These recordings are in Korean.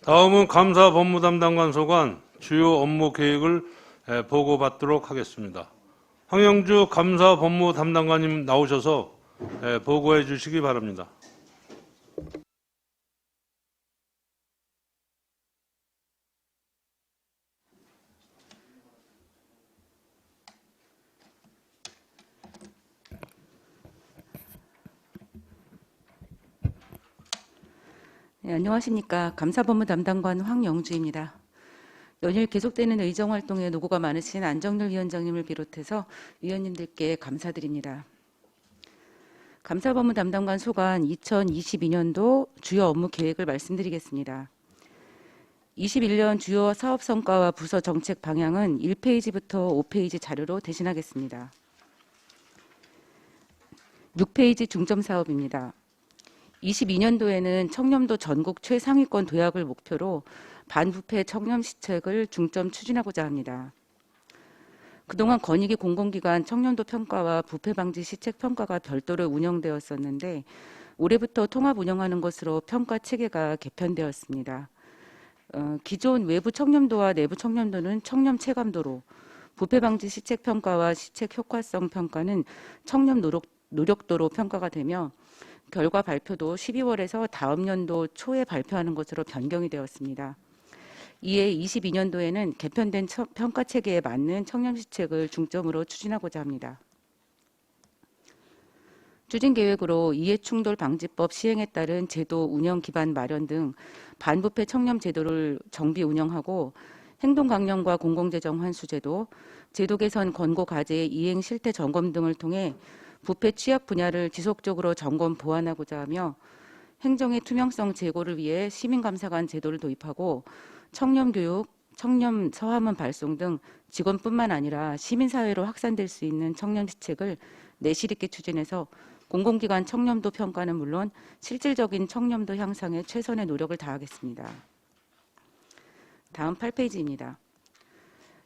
다음은 감사 법무담당관 소관 주요 업무 계획을 보고받도록 하겠습니다. 황영주 감사 법무담당관님 나오셔서 보고해 주시기 바랍니다. 네, 안녕하십니까. 감사법무 담당관 황영주입니다. 연일 계속되는 의정활동에 노고가 많으신 안정열 위원장님을 비롯해서 위원님들께 감사드립니다. 감사법무 담당관 소관 2022년도 주요 업무 계획을 말씀드리겠습니다. 21년 주요 사업 성과와 부서 정책 방향은 1페이지부터 5페이지 자료로 대신하겠습니다. 6페이지 중점 사업입니다. 22년도에는 청렴도 전국 최상위권 도약을 목표로 반부패 청렴 시책을 중점 추진하고자 합니다. 그동안 권익위 공공기관 청렴도 평가와 부패 방지 시책 평가가 별도로 운영되었었는데 올해부터 통합 운영하는 것으로 평가 체계가 개편되었습니다. 기존 외부 청렴도와 내부 청렴도는 청렴 체감도로, 부패 방지 시책 평가와 시책 효과성 평가는 청렴 노력도로 평가가 되며 결과 발표도 12월에서 다음 연도 초에 발표하는 것으로 변경이 되었습니다. 이에 22년도에는 개편된 평가 체계에 맞는 청렴 시책을 중점으로 추진하고자 합니다. 추진 계획으로 이해충돌 방지법 시행에 따른 제도 운영 기반 마련 등 반부패 청렴 제도를 정비 운영하고 행동 강령과 공공재정 환수 제도, 제도 개선 권고 과제의 이행 실태 점검 등을 통해 부패 취약 분야를 지속적으로 점검 보완하고자 하며 행정의 투명성 제고를 위해 시민감사관 제도를 도입하고 청렴교육, 청렴 서화문 발송 등 직원뿐만 아니라 시민사회로 확산될 수 있는 청렴 시책을 내실 있게 추진해서 공공기관 청렴도 평가는 물론 실질적인 청렴도 향상에 최선의 노력을 다하겠습니다. 다음 8페이지입니다.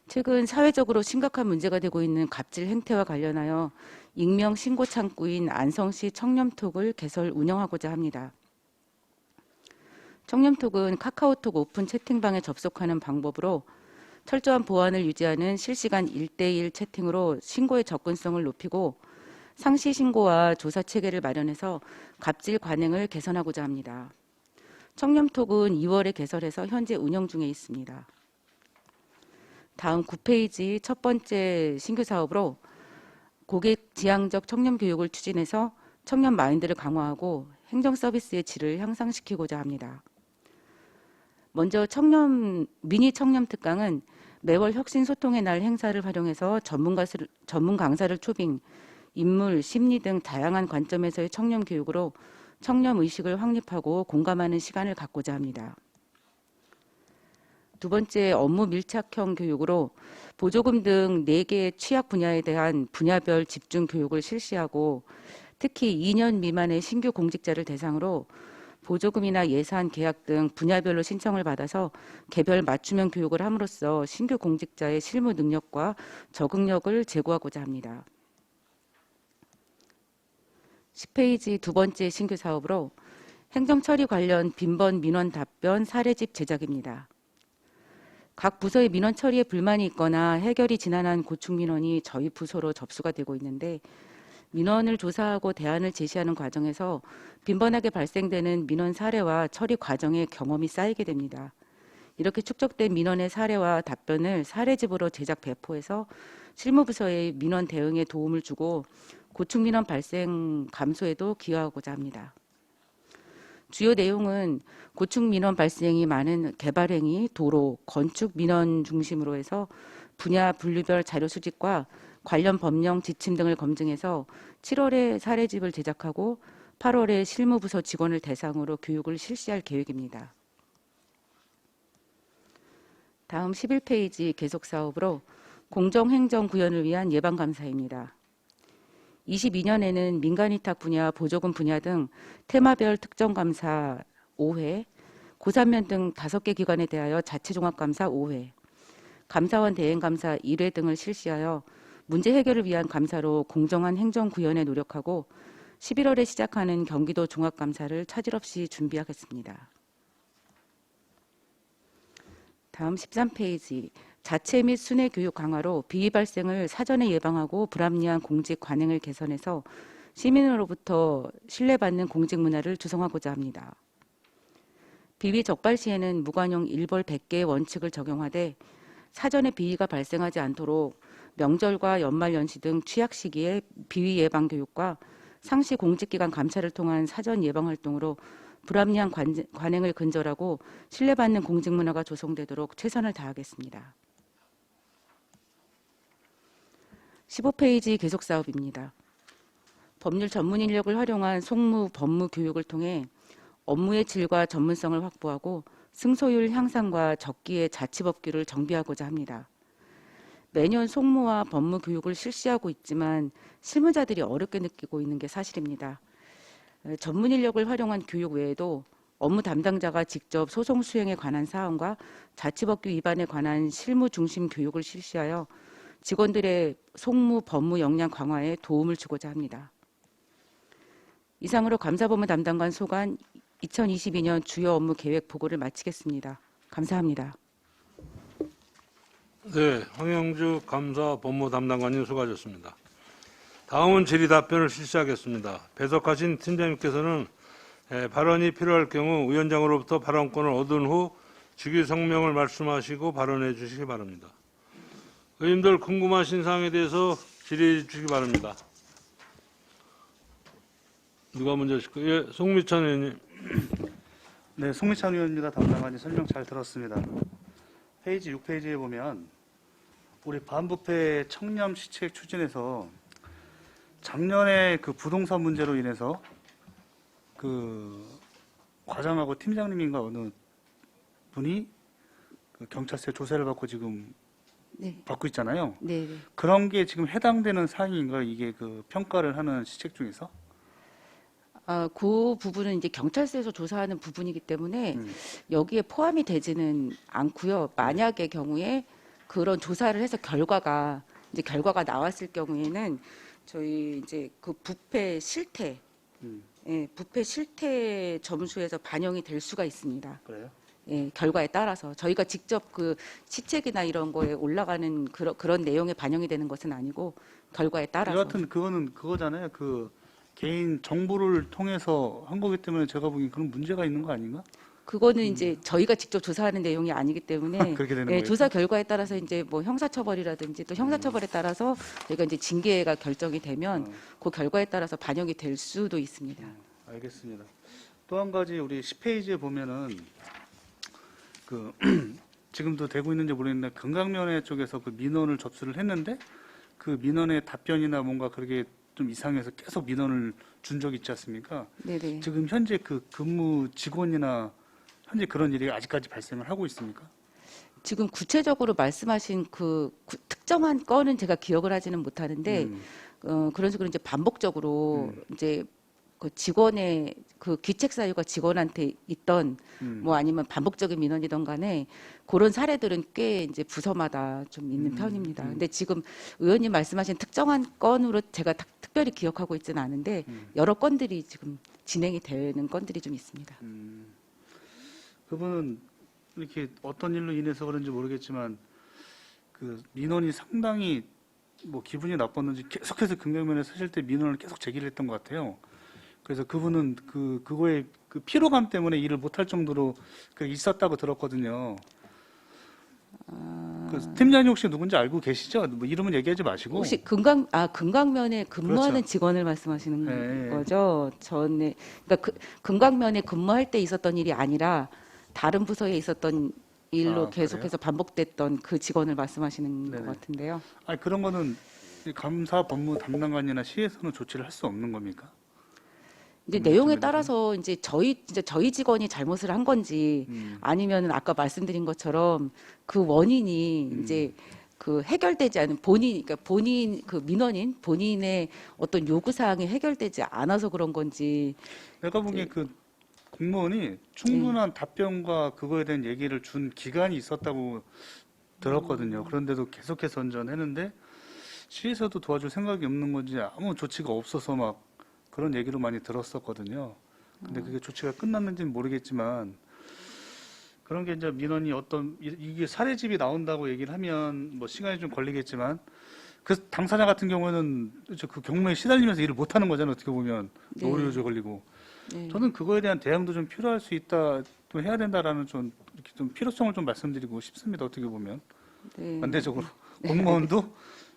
최근 사회적으로 심각한 문제가 되고 있는 갑질 행태와 관련하여 익명 신고 창구인 안성시 청렴톡을 개설 운영하고자 합니다. 청렴톡은 카카오톡 오픈 채팅방에 접속하는 방법으로 철저한 보안을 유지하는 실시간 1대1 채팅으로 신고의 접근성을 높이고 상시 신고와 조사 체계를 마련해서 갑질 관행을 개선하고자 합니다. 청렴톡은 2월에 개설해서 현재 운영 중에 있습니다. 다음 9페이지 첫 번째 신규 사업으로 고객 지향적 청렴 교육을 추진해서 청렴 마인드를 강화하고 행정 서비스의 질을 향상시키고자 합니다. 먼저 미니 청렴 특강은 매월 혁신 소통의 날 행사를 활용해서 전문 강사를 초빙, 인물, 심리 등 다양한 관점에서의 청렴 교육으로 청렴 의식을 확립하고 공감하는 시간을 갖고자 합니다. 두 번째, 업무 밀착형 교육으로 보조금 등 4개 취약 분야에 대한 분야별 집중 교육을 실시하고 특히 2년 미만의 신규 공직자를 대상으로 보조금이나 예산, 계약 등 분야별로 신청을 받아서 개별 맞춤형 교육을 함으로써 신규 공직자의 실무 능력과 적응력을 제고하고자 합니다. 10페이지 두 번째 신규 사업으로 행정처리 관련 빈번 민원 답변 사례집 제작입니다. 각 부서의 민원 처리에 불만이 있거나 해결이 지난한 고충 민원이 저희 부서로 접수가 되고 있는데 민원을 조사하고 대안을 제시하는 과정에서 빈번하게 발생되는 민원 사례와 처리 과정의 경험이 쌓이게 됩니다. 이렇게 축적된 민원의 사례와 답변을 사례집으로 제작 배포해서 실무부서의 민원 대응에 도움을 주고 고충 민원 발생 감소에도 기여하고자 합니다. 주요 내용은 고충 민원 발생이 많은 개발행위, 도로, 건축 민원 중심으로 해서 분야 분류별 자료 수집과 관련 법령 지침 등을 검증해서 7월에 사례집을 제작하고 8월에 실무부서 직원을 대상으로 교육을 실시할 계획입니다. 다음 11페이지 계속 사업으로 공정행정 구현을 위한 예방감사입니다. 22년에는 민간위탁 분야, 보조금 분야 등 테마별 특정감사 5회, 고산면 등 5개 기관에 대하여 자체종합감사 5회, 감사원 대행감사 1회 등을 실시하여 문제 해결을 위한 감사로 공정한 행정 구현에 노력하고 11월에 시작하는 경기도 종합감사를 차질 없이 준비하겠습니다. 다음 13페이지. 자체 및 순회 교육 강화로 비위 발생을 사전에 예방하고 불합리한 공직 관행을 개선해서 시민으로부터 신뢰받는 공직 문화를 조성하고자 합니다. 비위 적발 시에는 무관용 1벌 100개의 원칙을 적용하되 사전에 비위가 발생하지 않도록 명절과 연말연시 등 취약 시기에 비위 예방 교육과 상시 공직기관 감찰을 통한 사전 예방 활동으로 불합리한 관행을 근절하고 신뢰받는 공직 문화가 조성되도록 최선을 다하겠습니다. 15페이지 계속 사업입니다. 법률 전문 인력을 활용한 송무 법무 교육을 통해 업무의 질과 전문성을 확보하고 승소율 향상과 적기의 자치법규를 정비하고자 합니다. 매년 송무와 법무 교육을 실시하고 있지만 실무자들이 어렵게 느끼고 있는 게 사실입니다. 전문 인력을 활용한 교육 외에도 업무 담당자가 직접 소송 수행에 관한 사항과 자치법규 위반에 관한 실무 중심 교육을 실시하여 직원들의 송무 법무 역량 강화에 도움을 주고자 합니다. 이상으로 감사법무 담당관 소관 2022년 주요 업무 계획 보고를 마치겠습니다. 감사합니다. 네, 황영주 감사 법무 담당관님 수고하셨습니다. 다음은 질의 답변을 실시하겠습니다. 배석하신 팀장님께서는 발언이 필요할 경우 위원장으로부터 발언권을 얻은 후 직위 성명을 말씀하시고 발언해 주시기 바랍니다. 의원님들 궁금하신 사항에 대해서 질의해 주시기 바랍니다. 누가 먼저 하실까요? 예, 송미찬 의원님. 네, 송미찬 의원입니다. 담당관님 설명 잘 들었습니다. 페이지 6페이지에 보면 우리 반부패 청렴 시책 추진에서 작년에 그 부동산 문제로 인해서 그 과장하고 팀장님인가 어느 분이 그 경찰서 조사를 받고 지금 네. 받고 있잖아요. 네. 그런 게 지금 해당되는 사항인가요? 이게 그 평가를 하는 시책 중에서? 그 부분은 이제 경찰서에서 조사하는 부분이기 때문에 여기에 포함이 되지는 않고요. 만약의 경우에 그런 조사를 해서 결과가 나왔을 경우에는 저희 이제 그 부패 실태, 예, 부패 실태 점수에서 반영이 될 수가 있습니다. 그래요? 예, 결과에 따라서 저희가 직접 그 시책이나 이런 거에 올라가는 그런 내용에 반영이 되는 것은 아니고 결과에 따라서. 여하튼 그거는 그거잖아요. 그 개인 정보를 통해서 한 거기 때문에 제가 보기엔 그런 문제가 있는 거 아닌가? 그거는 이제 저희가 직접 조사하는 내용이 아니기 때문에 그렇게 되는 예, 거예요? 조사 결과에 따라서 이제 뭐 형사처벌이라든지 또 형사처벌에 따라서 저희가 이제 징계가 결정이 되면 그 결과에 따라서 반영이 될 수도 있습니다. 알겠습니다. 또 한 가지 우리 10페이지에 보면은 그 지금도 되고 있는지 모르겠는데 금강면회 쪽에서 그 민원을 접수를 했는데 그 민원의 답변이나 뭔가 그렇게 좀 이상해서 계속 민원을 준 적이 있지 않습니까? 네네. 지금 현재 그 근무 직원이나 현재 그런 일이 아직까지 발생을 하고 있습니까? 지금 구체적으로 말씀하신 그 특정한 건은 제가 기억을 하지는 못하는데 그런 식으로 이제 반복적으로 이제 그 직원의 그 귀책 사유가 직원한테 있던 뭐 아니면 반복적인 민원이던 간에 그런 사례들은 꽤 이제 부서마다 좀 있는 편입니다. 근데 지금 의원님 말씀하신 특정한 건으로 제가 특별히 기억하고 있지는 않은데 여러 건들이 지금 진행이 되는 건들이 좀 있습니다. 그분은 이렇게 어떤 일로 인해서 그런지 모르겠지만 그 민원이 상당히 뭐 기분이 나빴는지 계속해서 금강면에 서실 때 민원을 계속 제기를 했던 것 같아요. 그래서 그분은 그거에 그 피로감 때문에 일을 못할 정도로 그 있었다고 들었거든요. 그 팀장님 혹시 누군지 알고 계시죠? 뭐 이름은 얘기하지 마시고. 혹시 금강면에 근무하는 그렇죠. 직원을 말씀하시는 네. 거죠? 전에 그러니까 금강면에 근무할 때 있었던 일이 아니라 다른 부서에 있었던 일로 계속해서 반복됐던 그 직원을 말씀하시는 네네. 것 같은데요. 아니 그런 거는 이 감사 법무 담당관이나 시에서는 조치를 할 수 없는 겁니까? 이제 내용에 따라서 이제 저희 직원이 잘못을 한 건지 아니면은 아까 말씀드린 것처럼 그 원인이 이제 그 해결되지 않은 그러니까 본인 그 민원인 본인의 어떤 요구 사항이 해결되지 않아서 그런 건지. 내가 보기에 그 공무원이 충분한 답변과 그거에 대한 얘기를 준 기간이 있었다고 들었거든요. 그런데도 계속해서 언전했는데 시에서도 도와줄 생각이 없는 건지 아무 조치가 없어서 막 그런 얘기로 많이 들었었거든요. 근데 그게 조치가 끝났는지는 모르겠지만 그런 게 이제 민원이 이게 사례집이 나온다고 얘기를 하면 뭐 시간이 좀 걸리겠지만 그 당사자 같은 경우는 그 경무에 시달리면서 일을 못 하는 거잖아요. 어떻게 보면 네. 노후료조 걸리고. 네. 저는 그거에 대한 대응도 좀 필요할 수 있다, 또 해야 된다라는 좀 이렇게 좀 필요성을 좀 말씀드리고 싶습니다. 어떻게 보면 네. 반대적으로 공무원도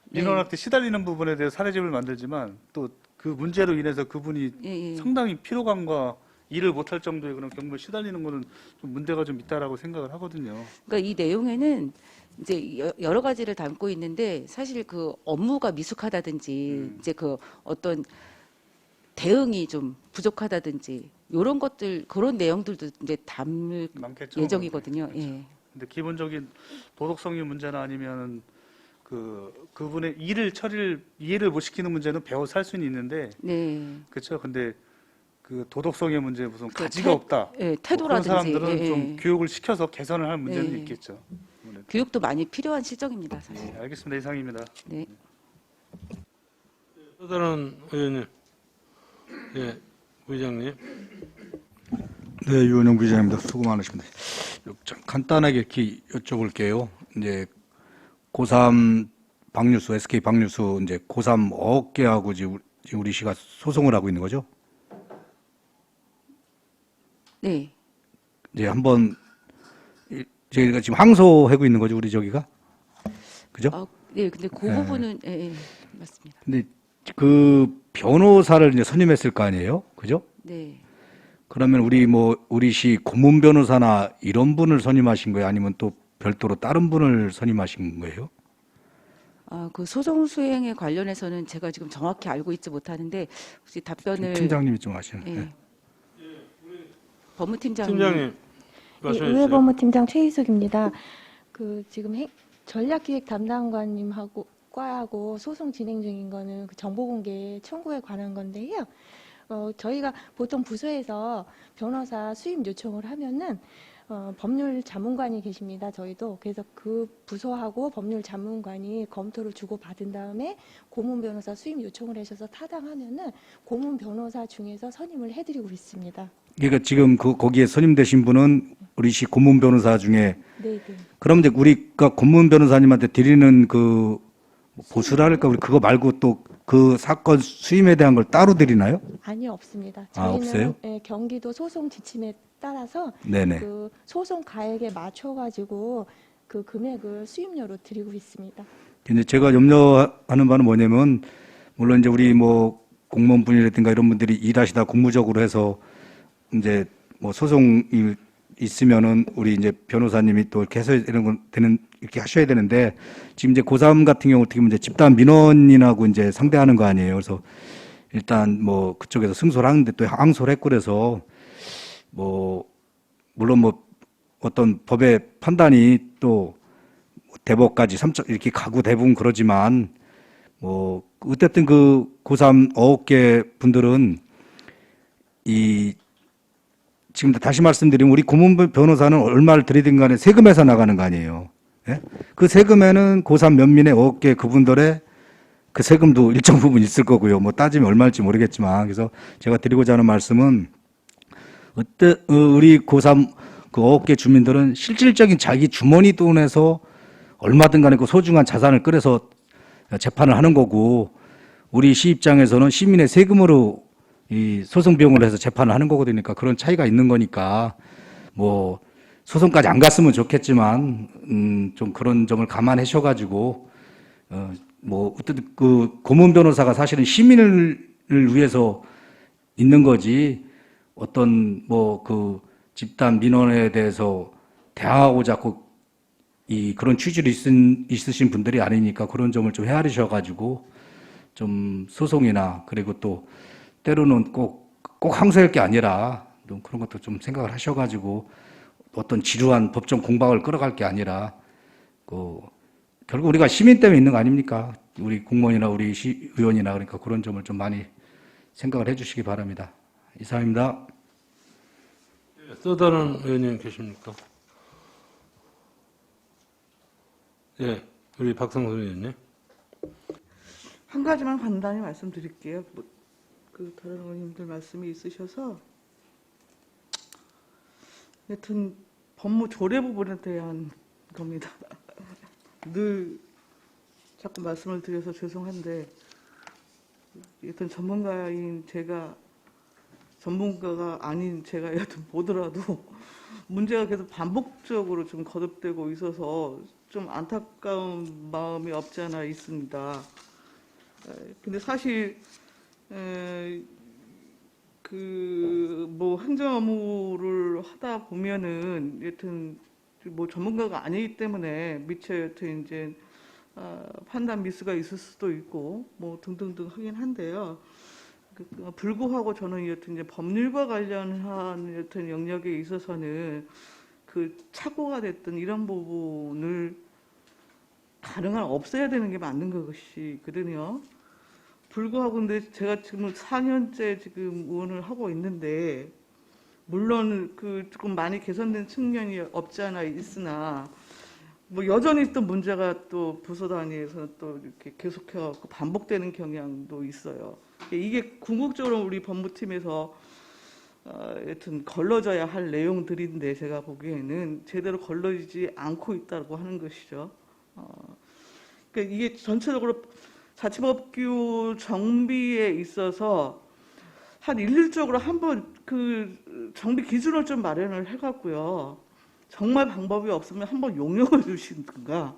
민원한테 시달리는 부분에 대해 사례집을 만들지만 또 그 문제로 인해서 그분이 예, 예. 상당히 피로감과 일을 못할 정도의 그런 경무에 시달리는 거는 좀 문제가 좀 있다라고 생각을 하거든요. 그러니까 이 내용에는 이제 여러 가지를 담고 있는데 사실 그 업무가 미숙하다든지 이제 그 어떤 대응이 좀 부족하다든지 이런 것들 그런 내용들도 이제 담을 많겠죠. 예정이거든요. 그렇죠. 예. 근데 기본적인 도덕성의 문제나 아니면 그분의 이해를 못 시키는 문제는 배워 살 수는 있는데, 네. 그렇죠. 근데 그 도덕성의 문제 무슨 그 가지가 없다. 예, 뭐 태도라든지 그런 사람들은 예, 좀 예. 교육을 시켜서 개선을 할 문제는 네. 있겠죠. 아무래도. 교육도 많이 필요한 실정입니다, 사실. 네, 알겠습니다. 이상입니다. 네. 또 다른 의원님, 예, 부의장님. 네, 유원영 부의장입니다. 수고 많으십니다. 좀 간단하게 이렇게 여쭤볼게요. 이제 고3 박뉴스, SK 박뉴스 이제 고3 어업계하고 지금 우리 시가 소송을 하고 있는 거죠? 네. 이제 한번 저희가 지금 항소하고 있는 거죠, 우리 저기가? 그죠? 아, 네. 근데 그 예. 부분은 예, 예. 맞습니다. 근데 그 변호사를 이제 선임했을 거 아니에요? 그죠? 네. 그러면 우리 시 고문 변호사나 이런 분을 선임하신 거예요? 아니면 또 별도로 다른 분을 선임하신 거예요? 아, 그 소송 수행에 관련해서는 제가 지금 정확히 알고 있지 못하는데 혹시 답변을 팀장님이 좀 하시는. 예. 네. 법무팀장님. 팀장님, 예, 말씀해 주세요. 의회법무팀장 최희숙입니다. 그 지금 전략기획 담당관님하고 과하고 소송 진행 중인 거는 그 정보공개 청구에 관한 건데요. 저희가 보통 부서에서 변호사 수임 요청을 하면은 법률 자문관이 계십니다. 저희도 그래서 그 부서하고 법률 자문관이 검토를 주고 받은 다음에 고문 변호사 수임 요청을 하셔서 타당하면은 고문 변호사 중에서 선임을 해드리고 있습니다. 그러니까 지금 거기에 선임되신 분은 우리 시 고문 변호사 중에 네, 네. 그럼 이제 우리가 고문 변호사님한테 드리는 그 보수랄까 우리 그거 말고 또 그 사건 수임에 대한 걸 따로 드리나요? 아니요, 없습니다. 아, 없어요? 예, 경기도 소송 지침에 따라서 네네. 그 소송 가액에 맞춰가지고 그 금액을 수임료로 드리고 있습니다. 근데 제가 염려하는 바는 뭐냐면 물론 이제 우리 공무원분이라든가 이런 분들이 일하시다 공무적으로 해서 이제 소송이 있으면은 우리 이제 변호사님이 또 이렇게 해서 이런 건 이렇게 하셔야 되는데 지금 이제 고3 같은 경우 어떻게 보면 이제 집단 민원인하고 이제 상대하는 거 아니에요. 그래서 일단 그쪽에서 승소를 하는데 또 항소를 했고 그래서 물론 어떤 법의 판단이 또 대법까지 이렇게 가고 대부분 그러지만 어쨌든 그 고3 9개 분들은 지금 다시 말씀드리면 우리 고문 변호사는 얼마를 들이든 간에 세금에서 나가는 거 아니에요. 예? 그 세금에는 고3 면민의 9개 그분들의 그 세금도 일정 부분 있을 거고요. 따지면 얼마일지 모르겠지만 그래서 제가 드리고자 하는 말씀은 우리 고3 그 9개 주민들은 실질적인 자기 주머니 돈에서 얼마든 간에 그 소중한 자산을 끌어서 재판을 하는 거고 우리 시 입장에서는 시민의 세금으로 이 소송 비용을 해서 재판을 하는 거거든요. 그러니까 그런 차이가 있는 거니까 소송까지 안 갔으면 좋겠지만 좀 그런 점을 감안하셔가지고 어쨌든 그 고문 변호사가 사실은 시민을 위해서 있는 거지 어떤 그 집단 민원에 대해서 대항하고자 그런 취지로 있으신 분들이 아니니까 그런 점을 좀 헤아리셔가지고 좀 소송이나 그리고 또 때로는 꼭 항소할 게 아니라 좀 그런 것도 좀 생각을 하셔가지고 어떤 지루한 법정 공방을 끌어갈 게 아니라 결국 우리가 시민 때문에 있는 거 아닙니까? 우리 공무원이나 우리 의원이나 그러니까 그런 점을 좀 많이 생각을 해주시기 바랍니다. 이상입니다. 또 다른 의원님 계십니까? 예, 우리 박상선 의원님. 한 가지만 간단히 말씀드릴게요. 그 다른 의원님들 말씀이 있으셔서 여튼 법무 조례 부분에 대한 겁니다. 늘 자꾸 말씀을 드려서 죄송한데, 여튼 전문가인 제가, 전문가가 아닌 제가 여튼 보더라도 문제가 계속 반복적으로 좀 거듭되고 있어서 좀 안타까운 마음이 없지 않아 있습니다. 근데 사실 뭐 행정 업무를 하다 보면은 여튼 뭐 전문가가 아니기 때문에 미처 여튼 이제 판단 미스가 있을 수도 있고 뭐 등등등 하긴 한데요. 불구하고 저는 여튼 이제 법률과 관련한 여튼 영역에 있어서는 그 착오가 됐던 이런 부분을 가능한 없애야 되는 게 맞는 것이거든요. 불구하고 근데 제가 지금 4년째 지금 의원을 하고 있는데 물론 그 조금 많이 개선된 측면이 없지 않아 있으나 뭐 여전히 또 문제가 또 부서 단위에서 또 이렇게 계속해서 반복되는 경향도 있어요. 이게 궁극적으로 우리 법무팀에서 여튼 걸러져야 할 내용들인데 제가 보기에는 제대로 걸러지지 않고 있다고 하는 것이죠. 그러니까 이게 전체적으로 자치법규 정비에 있어서 한 일률적으로 한번 그 정비 기준을 좀 마련을 해갖고요. 정말 방법이 없으면 한번 용역을 주시든가.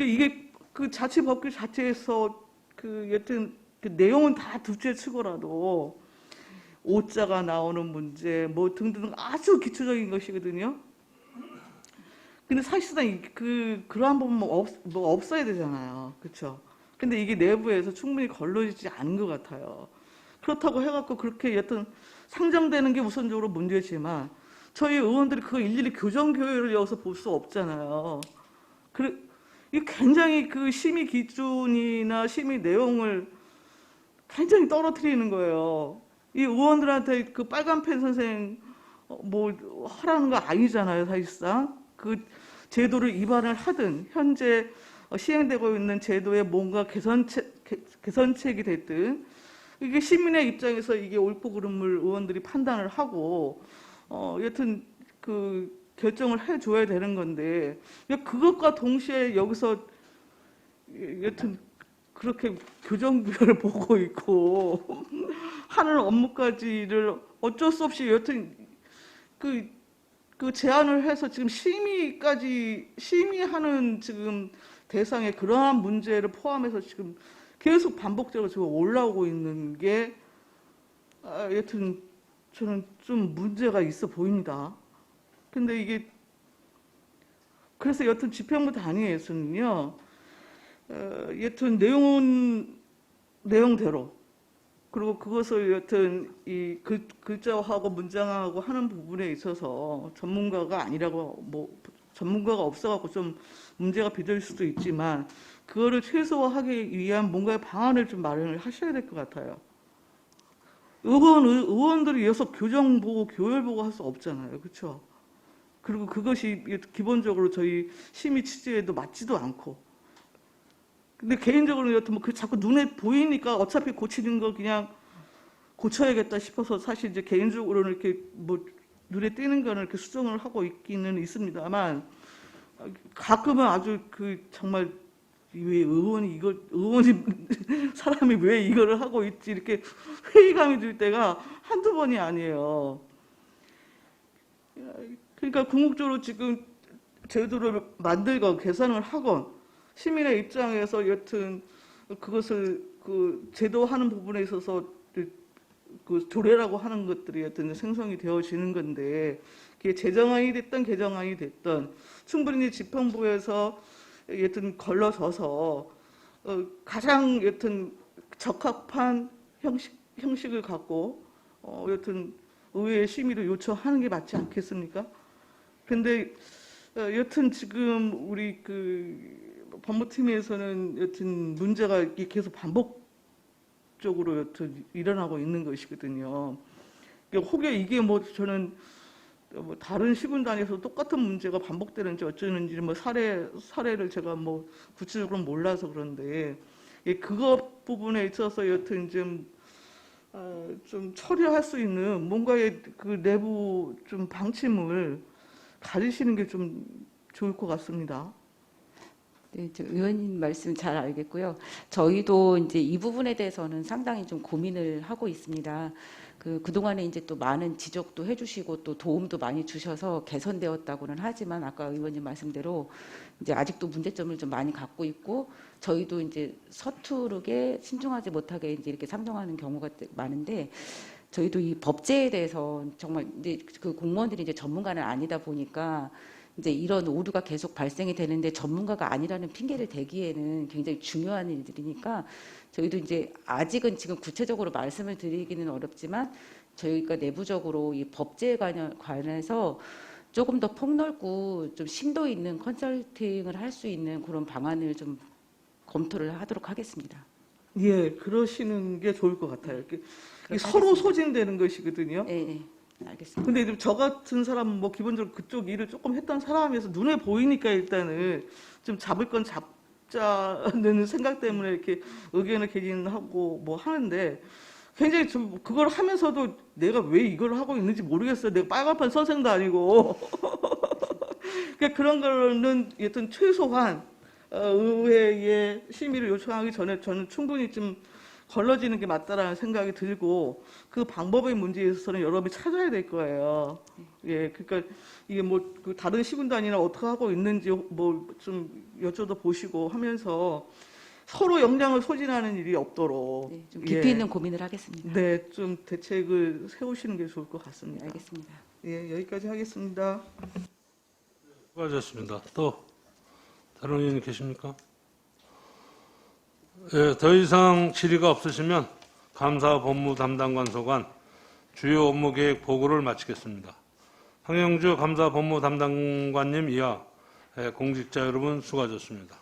이게 그 자치법규 자체에서 그 여튼 그 내용은 다 둘째 치고라도 오자가 나오는 문제 뭐 등등 아주 기초적인 것이거든요. 근데 사실상 그러한 부분 뭐 없어야 되잖아요. 그렇죠? 근데 이게 내부에서 충분히 걸러지지 않은 것 같아요. 그렇다고 해갖고 그렇게 여튼 상정되는 게 우선적으로 문제지만 저희 의원들이 그거 일일이 교정 교육을 이어서 볼 수 없잖아요. 이게 굉장히 그 심의 기준이나 심의 내용을 굉장히 떨어뜨리는 거예요. 이 의원들한테 그 빨간펜 선생 뭐 하라는 거 아니잖아요, 사실상. 그 제도를 위반을 하든 현재 시행되고 있는 제도에 뭔가 개선책이 됐든 이게 시민의 입장에서 이게 옳고 그름을 의원들이 판단을 하고 여튼 그 결정을 해줘야 되는 건데 그것과 동시에 여기서 여튼 그렇게 교정비를 보고 있고 하는 업무까지를 어쩔 수 없이 여튼 그 제안을 해서 지금 심의하는 지금 대상에 그러한 문제를 포함해서 지금 계속 반복적으로 지금 올라오고 있는 게 여튼 저는 좀 문제가 있어 보입니다. 근데 이게 그래서 여튼 집행부 단위에서는요, 여튼 내용대로 그리고 그것을 여튼 이 글자화하고 문장화하고 하는 부분에 있어서 전문가가 아니라고 뭐 전문가가 없어갖고 좀 문제가 비될 수도 있지만 그거를 최소화하기 위한 뭔가의 방안을 좀 마련을 하셔야 될 것 같아요. 의원들이 이어서 교정 보고 교열 보고 할 수 없잖아요, 그렇죠? 그리고 그것이 기본적으로 저희 심의 취지에도 맞지도 않고. 근데 개인적으로 여튼 뭐 그 자꾸 눈에 보이니까 어차피 고치는 거 그냥 고쳐야겠다 싶어서 사실 이제 개인적으로는 이렇게 뭐 눈에 띄는 거는 이렇게 수정을 하고 있기는 있습니다만 가끔은 아주 그 정말 왜 의원이 사람이 왜 이거를 하고 있지 이렇게 회의감이 들 때가 한두 번이 아니에요. 그러니까 궁극적으로 지금 제도를 만들건 개선을 하건 시민의 입장에서 여튼 그것을 그 제도하는 부분에 있어서 그 조례라고 하는 것들이 여튼 생성이 되어지는 건데 그게 제정안이 됐든 개정안이 됐든 충분히 집행부에서 여튼 걸러져서 가장 여튼 적합한 형식을 갖고 여튼 의회의 심의를 요청하는 게 맞지 않겠습니까? 근데 여튼 지금 우리 그 법무팀에서는 여튼 문제가 계속 반복적으로 여튼 일어나고 있는 것이거든요. 혹여 이게 뭐 저는 뭐 다른 시군단에서 똑같은 문제가 반복되는지 어쩌는지 뭐 사례를 제가 뭐 구체적으로 몰라서 그런데 그것 부분에 있어서 여튼 좀 좀 처리할 수 있는 뭔가의 그 내부 좀 방침을 가지시는 게 좀 좋을 것 같습니다. 네, 저 의원님 말씀 잘 알겠고요. 저희도 이제 이 부분에 대해서는 상당히 좀 고민을 하고 있습니다. 그동안에 이제 또 많은 지적도 해주시고 또 도움도 많이 주셔서 개선되었다고는 하지만 아까 의원님 말씀대로 이제 아직도 문제점을 좀 많이 갖고 있고 저희도 이제 서투르게 신중하지 못하게 이제 이렇게 상정하는 경우가 많은데 저희도 이 법제에 대해서 정말 이제 그 공무원들이 이제 전문가는 아니다 보니까 이제 이런 오류가 계속 발생이 되는데 전문가가 아니라는 핑계를 대기에는 굉장히 중요한 일들이니까 저희도 이제 아직은 지금 구체적으로 말씀을 드리기는 어렵지만 저희가 내부적으로 이 법제에 관해서 조금 더 폭넓고 좀 심도 있는 컨설팅을 할 수 있는 그런 방안을 좀 검토를 하도록 하겠습니다. 예, 그러시는 게 좋을 것 같아요. 이게 그렇게 서로 하겠습니다. 소진되는 것이거든요. 네, 알겠습니다. 근데 이제 저 같은 사람은 뭐 기본적으로 그쪽 일을 조금 했던 사람이어서 눈에 보이니까 일단은 좀 잡을 건 잡자는 생각 때문에 이렇게 의견을 개진하고 뭐 하는데 굉장히 좀 그걸 하면서도 내가 왜 이걸 하고 있는지 모르겠어요. 내가 빨간판 선생도 아니고. 그러니까 그런 거는 여튼 최소한 의회에 심의를 요청하기 전에 저는 충분히 좀 걸러지는 게 맞다라는 생각이 들고 그 방법의 문제에 있어서는 여러분이 찾아야 될 거예요. 예, 그러니까 이게 뭐 그 다른 시군단이나 어떻게 하고 있는지 뭐 좀 여쭤도 보시고 하면서 서로 역량을 소진하는 일이 없도록 네, 좀 깊이 예, 있는 고민을 하겠습니다. 네, 좀 대책을 세우시는 게 좋을 것 같습니다. 알겠습니다. 예, 여기까지 하겠습니다. 수고하셨습니다. 또 다른 의원님 계십니까? 예, 더 이상 질의가 없으시면 감사 법무 담당관 소관 주요 업무 계획 보고를 마치겠습니다. 황영주 감사 법무 담당관님 이하 공직자 여러분 수고하셨습니다.